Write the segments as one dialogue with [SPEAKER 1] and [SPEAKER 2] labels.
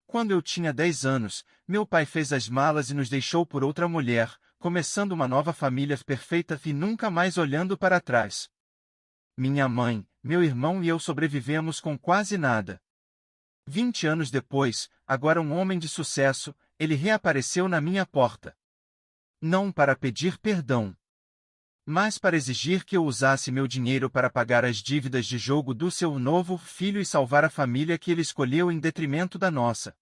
[SPEAKER 1] Quando eu tinha 10 anos, meu pai fez as malas e nos deixou por outra mulher, começando uma nova família perfeita e nunca mais olhando para trás. Minha mãe, meu irmão e eu sobrevivemos com quase nada. 20 anos depois, agora um homem de sucesso, ele reapareceu na minha porta. Não para pedir perdão, mas para exigir que eu usasse meu dinheiro para pagar as dívidas de jogo do seu novo filho e salvar a família que ele escolheu em detrimento da nossa.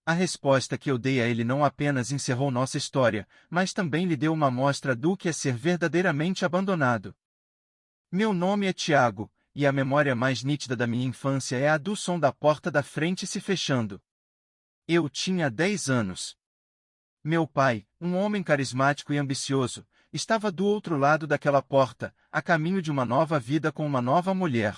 [SPEAKER 1] A resposta que eu dei a ele não apenas encerrou nossa história, mas também lhe deu uma amostra do que é ser verdadeiramente abandonado. Meu nome é Tiago, e a memória mais nítida da minha infância é a do som da porta da frente se fechando. Eu tinha 10 anos. Meu pai, um homem carismático e ambicioso, estava do outro lado daquela porta, a caminho de uma nova vida com uma nova mulher.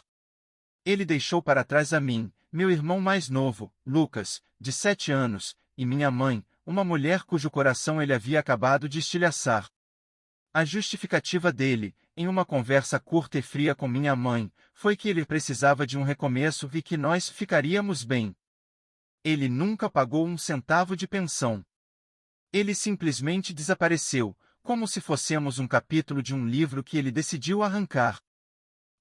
[SPEAKER 1] Ele deixou para trás a mim, meu irmão mais novo, Lucas, de 7 anos, e minha mãe, uma mulher cujo coração ele havia acabado de estilhaçar. A justificativa dele, em uma conversa curta e fria com minha mãe, foi que ele precisava de um recomeço e que nós ficaríamos bem. Ele nunca pagou um centavo de pensão. Ele simplesmente desapareceu, como se fôssemos um capítulo de um livro que ele decidiu arrancar.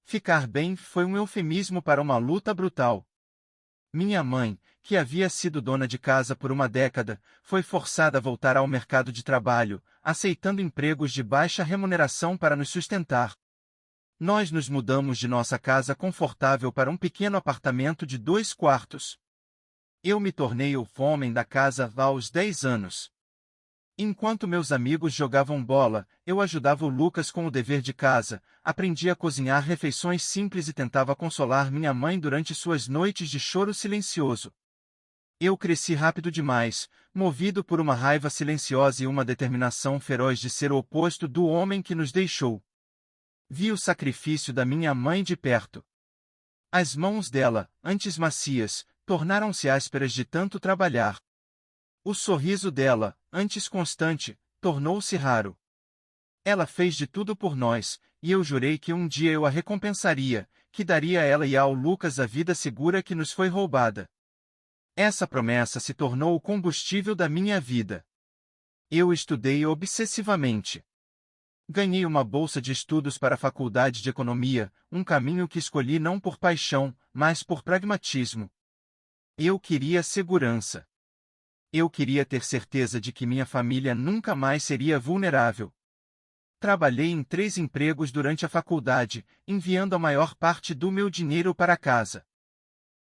[SPEAKER 1] Ficar bem foi um eufemismo para uma luta brutal. Minha mãe, que havia sido dona de casa por uma década, foi forçada a voltar ao mercado de trabalho, aceitando empregos de baixa remuneração para nos sustentar. Nós nos mudamos de nossa casa confortável para um pequeno apartamento de 2 quartos. Eu me tornei o homem da casa aos 10 anos. Enquanto meus amigos jogavam bola, eu ajudava o Lucas com o dever de casa, aprendi a cozinhar refeições simples e tentava consolar minha mãe durante suas noites de choro silencioso. Eu cresci rápido demais, movido por uma raiva silenciosa e uma determinação feroz de ser o oposto do homem que nos deixou. Vi o sacrifício da minha mãe de perto. As mãos dela, antes macias, tornaram-se ásperas de tanto trabalhar. O sorriso dela, antes constante, tornou-se raro. Ela fez de tudo por nós, e eu jurei que um dia eu a recompensaria, que daria a ela e ao Lucas a vida segura que nos foi roubada. Essa promessa se tornou o combustível da minha vida. Eu estudei obsessivamente. Ganhei uma bolsa de estudos para a faculdade de economia, um caminho que escolhi não por paixão, mas por pragmatismo. Eu queria segurança. Eu queria ter certeza de que minha família nunca mais seria vulnerável. Trabalhei em 3 empregos durante a faculdade, enviando a maior parte do meu dinheiro para casa.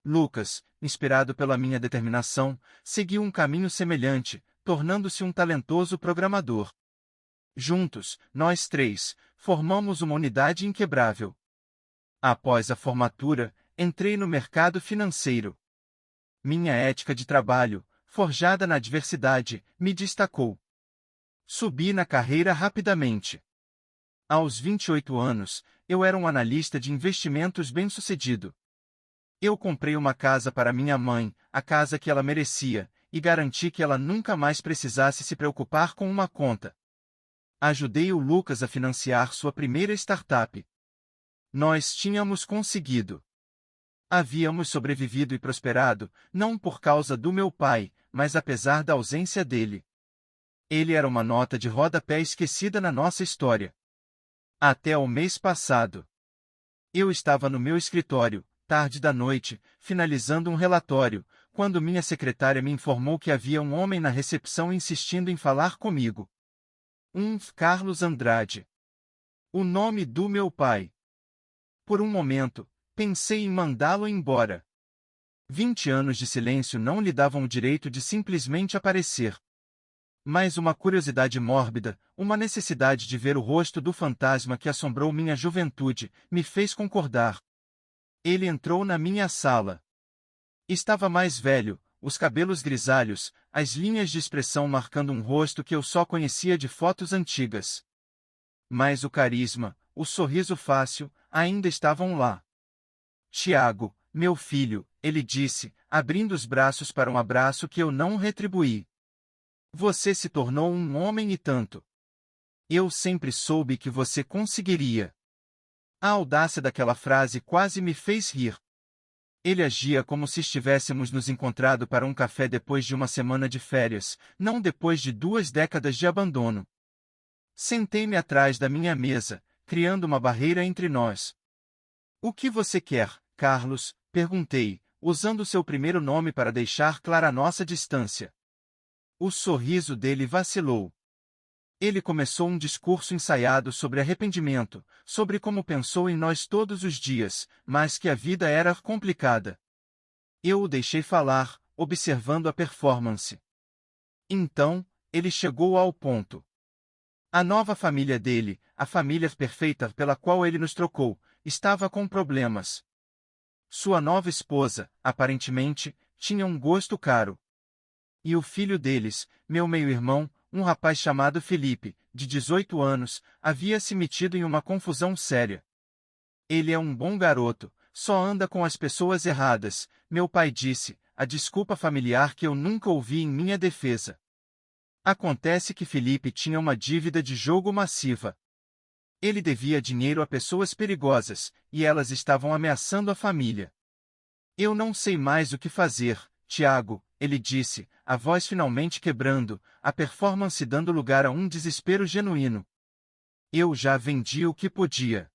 [SPEAKER 1] Lucas, inspirado pela minha determinação, seguiu um caminho semelhante, tornando-se um talentoso programador. Juntos, nós 3, formamos uma unidade inquebrável. Após a formatura, entrei no mercado financeiro. Minha ética de trabalho, forjada na adversidade, me destacou. Subi na carreira rapidamente. Aos 28 anos, eu era um analista de investimentos bem-sucedido. Eu comprei uma casa para minha mãe, a casa que ela merecia, e garanti que ela nunca mais precisasse se preocupar com uma conta. Ajudei o Lucas a financiar sua primeira startup. Nós tínhamos conseguido. Havíamos sobrevivido e prosperado, não por causa do meu pai, mas apesar da ausência dele. Ele era uma nota de rodapé esquecida na nossa história. Até o mês passado. Eu estava no meu escritório, tarde da noite, finalizando um relatório, quando minha secretária me informou que havia um homem na recepção insistindo em falar comigo. Carlos Andrade. O nome do meu pai. Por um momento, pensei em mandá-lo embora. 20 anos de silêncio não lhe davam o direito de simplesmente aparecer. Mas uma curiosidade mórbida, uma necessidade de ver o rosto do fantasma que assombrou minha juventude, me fez concordar. Ele entrou na minha sala. Estava mais velho, os cabelos grisalhos, as linhas de expressão marcando um rosto que eu só conhecia de fotos antigas. Mas o carisma, o sorriso fácil, ainda estavam lá. Tiago, meu filho, ele disse, abrindo os braços para um abraço que eu não retribuí. Você se tornou um homem e tanto. Eu sempre soube que você conseguiria. A audácia daquela frase quase me fez rir. Ele agia como se estivéssemos nos encontrado para um café depois de uma semana de férias, não depois de 2 décadas de abandono. Sentei-me atrás da minha mesa, criando uma barreira entre nós. O que você quer, Carlos? Perguntei, usando seu primeiro nome para deixar clara nossa distância. O sorriso dele vacilou. Ele começou um discurso ensaiado sobre arrependimento, sobre como pensou em nós todos os dias, mas que a vida era complicada. Eu o deixei falar, observando a performance. Então, ele chegou ao ponto. A nova família dele, a família perfeita pela qual ele nos trocou, estava com problemas. Sua nova esposa, aparentemente, tinha um gosto caro. E o filho deles, meu meio-irmão, um rapaz chamado Felipe, de 18 anos, havia se metido em uma confusão séria. Ele é um bom garoto, só anda com as pessoas erradas, meu pai disse, a desculpa familiar que eu nunca ouvi em minha defesa. Acontece que Felipe tinha uma dívida de jogo massiva. Ele devia dinheiro a pessoas perigosas, e elas estavam ameaçando a família. Eu não sei mais o que fazer, Tiago, ele disse, a voz finalmente quebrando, a performance dando lugar a um desespero genuíno. Eu já vendi o que podia.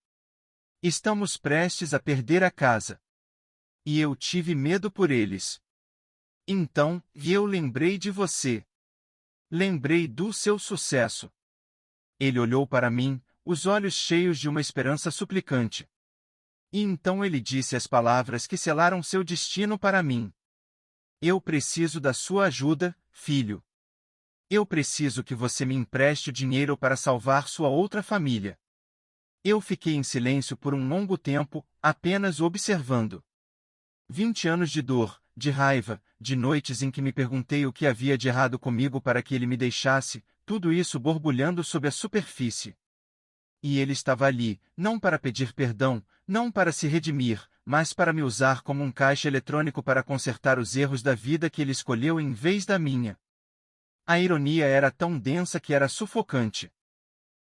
[SPEAKER 1] Estamos prestes a perder a casa. E eu tive medo por eles. Então, eu lembrei de você. Lembrei do seu sucesso. Ele olhou para mim, os olhos cheios de uma esperança suplicante. E então ele disse as palavras que selaram seu destino para mim. Eu preciso da sua ajuda, filho. Eu preciso que você me empreste o dinheiro para salvar sua outra família. Eu fiquei em silêncio por um longo tempo, apenas observando. 20 anos de dor, de raiva, de noites em que me perguntei o que havia de errado comigo para que ele me deixasse, tudo isso borbulhando sob a superfície. E ele estava ali, não para pedir perdão, não para se redimir, mas para me usar como um caixa eletrônico para consertar os erros da vida que ele escolheu em vez da minha. A ironia era tão densa que era sufocante.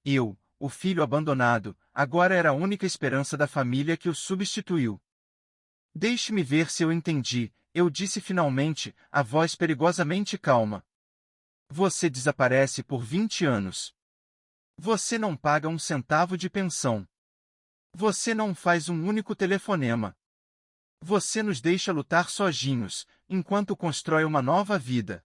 [SPEAKER 1] Eu, o filho abandonado, agora era a única esperança da família que o substituiu. Deixe-me ver se eu entendi, eu disse finalmente, a voz perigosamente calma. Você desaparece por 20 anos. Você não paga um centavo de pensão. Você não faz um único telefonema. Você nos deixa lutar sozinhos, enquanto constrói uma nova vida.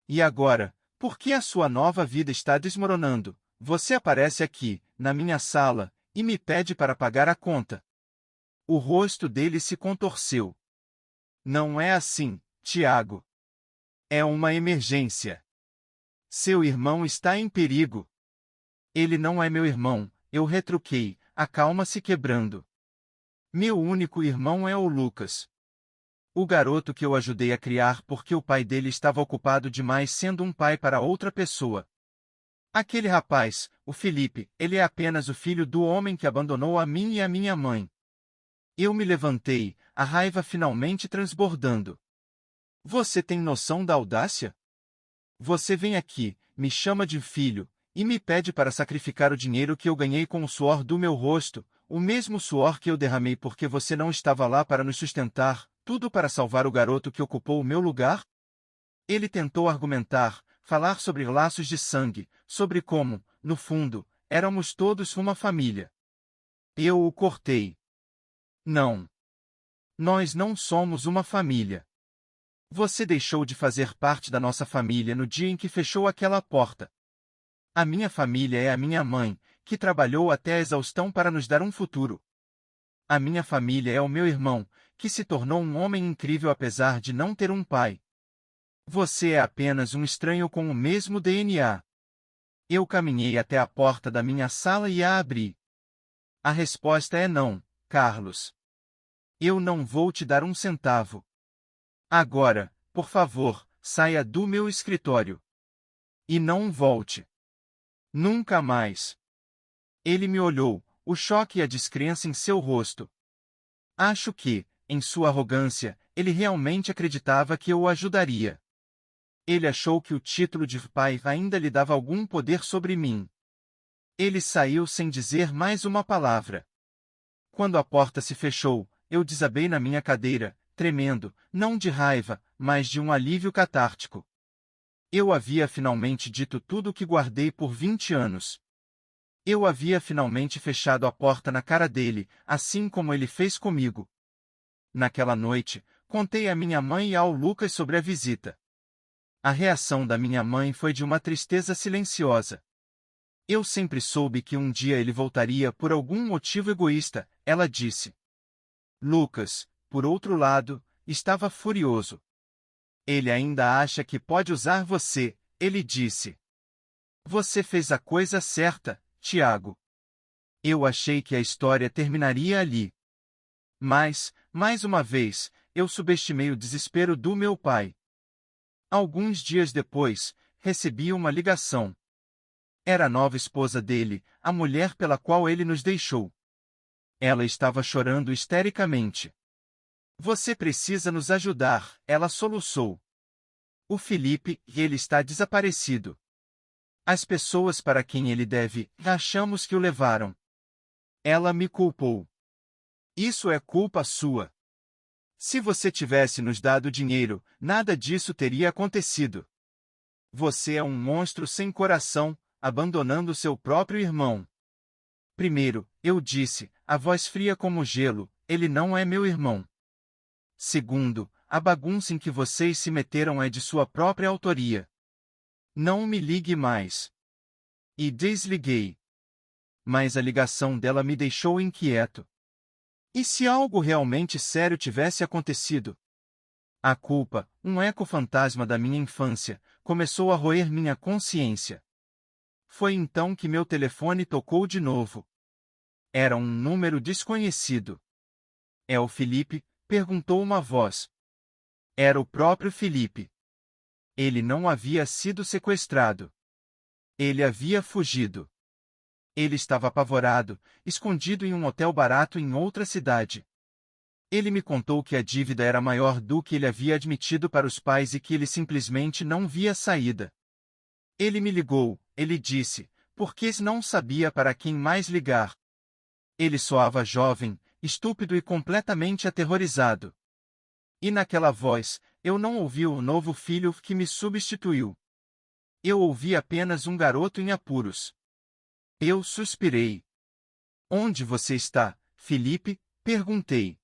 [SPEAKER 1] E agora, por que a sua nova vida está desmoronando? Você aparece aqui, na minha sala, e me pede para pagar a conta. O rosto dele se contorceu. Não é assim, Tiago. É uma emergência. Seu irmão está em perigo. Ele não é meu irmão, eu retruquei, a calma se quebrando. Meu único irmão é o Lucas. O garoto que eu ajudei a criar porque o pai dele estava ocupado demais sendo um pai para outra pessoa. Aquele rapaz, o Felipe, ele é apenas o filho do homem que abandonou a mim e a minha mãe. Eu me levantei, a raiva finalmente transbordando. Você tem noção da audácia? Você vem aqui, me chama de filho, e me pede para sacrificar o dinheiro que eu ganhei com o suor do meu rosto, o mesmo suor que eu derramei porque você não estava lá para nos sustentar, tudo para salvar o garoto que ocupou o meu lugar? Ele tentou argumentar, falar sobre laços de sangue, sobre como, no fundo, éramos todos uma família. Eu o cortei. Não. Nós não somos uma família. Você deixou de fazer parte da nossa família no dia em que fechou aquela porta. A minha família é a minha mãe, que trabalhou até a exaustão para nos dar um futuro. A minha família é o meu irmão, que se tornou um homem incrível apesar de não ter um pai. Você é apenas um estranho com o mesmo DNA. Eu caminhei até a porta da minha sala e a abri. A resposta é não, Carlos. Eu não vou te dar um centavo. Agora, por favor, saia do meu escritório. E não volte. Nunca mais. Ele me olhou, o choque e a descrença em seu rosto. Acho que, em sua arrogância, ele realmente acreditava que eu o ajudaria. Ele achou que o título de pai ainda lhe dava algum poder sobre mim. Ele saiu sem dizer mais uma palavra. Quando a porta se fechou, eu desabei na minha cadeira, tremendo, não de raiva, mas de um alívio catártico. Eu havia finalmente dito tudo o que guardei por 20 anos. Eu havia finalmente fechado a porta na cara dele, assim como ele fez comigo. Naquela noite, contei à minha mãe e ao Lucas sobre a visita. A reação da minha mãe foi de uma tristeza silenciosa. Eu sempre soube que um dia ele voltaria por algum motivo egoísta, ela disse. Lucas, por outro lado, estava furioso. Ele ainda acha que pode usar você, ele disse. Você fez a coisa certa, Tiago. Eu achei que a história terminaria ali. Mas, mais uma vez, eu subestimei o desespero do meu pai. Alguns dias depois, recebi uma ligação. Era a nova esposa dele, a mulher pela qual ele nos deixou. Ela estava chorando histericamente. Você precisa nos ajudar, ela soluçou. O Felipe, ele está desaparecido. As pessoas para quem ele deve, achamos que o levaram. Ela me culpou. Isso é culpa sua. Se você tivesse nos dado dinheiro, nada disso teria acontecido. Você é um monstro sem coração, abandonando seu próprio irmão. Primeiro, eu disse, a voz fria como gelo, ele não é meu irmão. Segundo, a bagunça em que vocês se meteram é de sua própria autoria. Não me ligue mais. E desliguei. Mas a ligação dela me deixou inquieto. E se algo realmente sério tivesse acontecido? A culpa, um eco fantasma da minha infância, começou a roer minha consciência. Foi então que meu telefone tocou de novo. Era um número desconhecido. É o Felipe? Perguntou uma voz. Era o próprio Felipe. Ele não havia sido sequestrado. Ele havia fugido. Ele estava apavorado, escondido em um hotel barato em outra cidade. Ele me contou que a dívida era maior do que ele havia admitido para os pais e que ele simplesmente não via saída. Ele me ligou, ele disse, porque não sabia para quem mais ligar. Ele soava jovem, estúpido e completamente aterrorizado. E naquela voz, eu não ouvi o novo filho que me substituiu. Eu ouvi apenas um garoto em apuros. Eu suspirei. Onde você está, Felipe? Perguntei.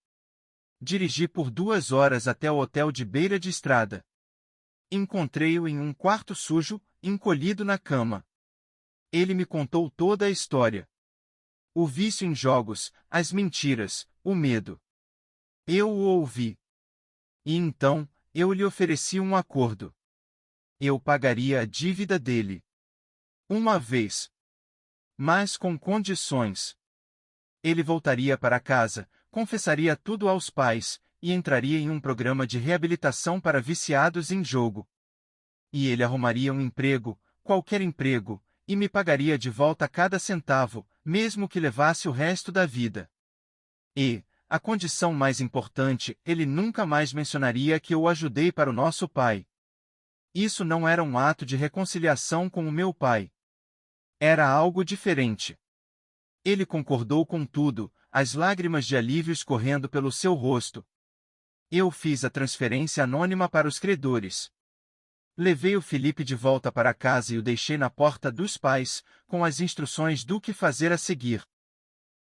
[SPEAKER 1] Dirigi por 2 horas até o hotel de beira de estrada. Encontrei-o em um quarto sujo, encolhido na cama. Ele me contou toda a história. O vício em jogos, as mentiras, o medo. Eu o ouvi. E então, eu lhe ofereci um acordo. Eu pagaria a dívida dele. Uma vez. Mas com condições. Ele voltaria para casa, confessaria tudo aos pais, e entraria em um programa de reabilitação para viciados em jogo. E ele arrumaria um emprego, qualquer emprego, e me pagaria de volta cada centavo, mesmo que levasse o resto da vida. E, a condição mais importante, ele nunca mais mencionaria que eu o ajudei para o nosso pai. Isso não era um ato de reconciliação com o meu pai. Era algo diferente. Ele concordou com tudo, as lágrimas de alívio escorrendo pelo seu rosto. Eu fiz a transferência anônima para os credores. Levei o Felipe de volta para casa e o deixei na porta dos pais, com as instruções do que fazer a seguir.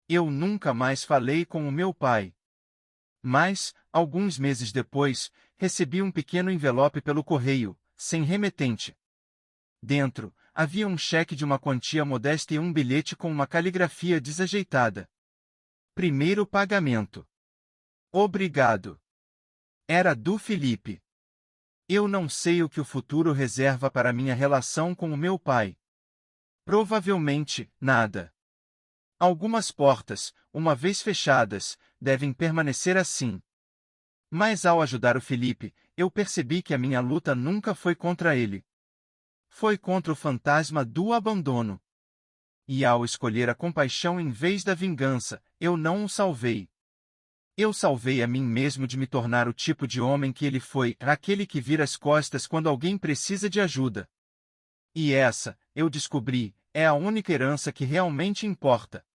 [SPEAKER 1] Eu nunca mais falei com o meu pai. Mas, alguns meses depois, recebi um pequeno envelope pelo correio, sem remetente. Dentro, havia um cheque de uma quantia modesta e um bilhete com uma caligrafia desajeitada. Primeiro pagamento. Obrigado. Era do Felipe. Eu não sei o que o futuro reserva para minha relação com o meu pai. Provavelmente, nada. Algumas portas, uma vez fechadas, devem permanecer assim. Mas ao ajudar o Felipe, eu percebi que a minha luta nunca foi contra ele. Foi contra o fantasma do abandono. E ao escolher a compaixão em vez da vingança, eu não o salvei. Eu salvei a mim mesmo de me tornar o tipo de homem que ele foi, aquele que vira as costas quando alguém precisa de ajuda. E essa, eu descobri, é a única herança que realmente importa.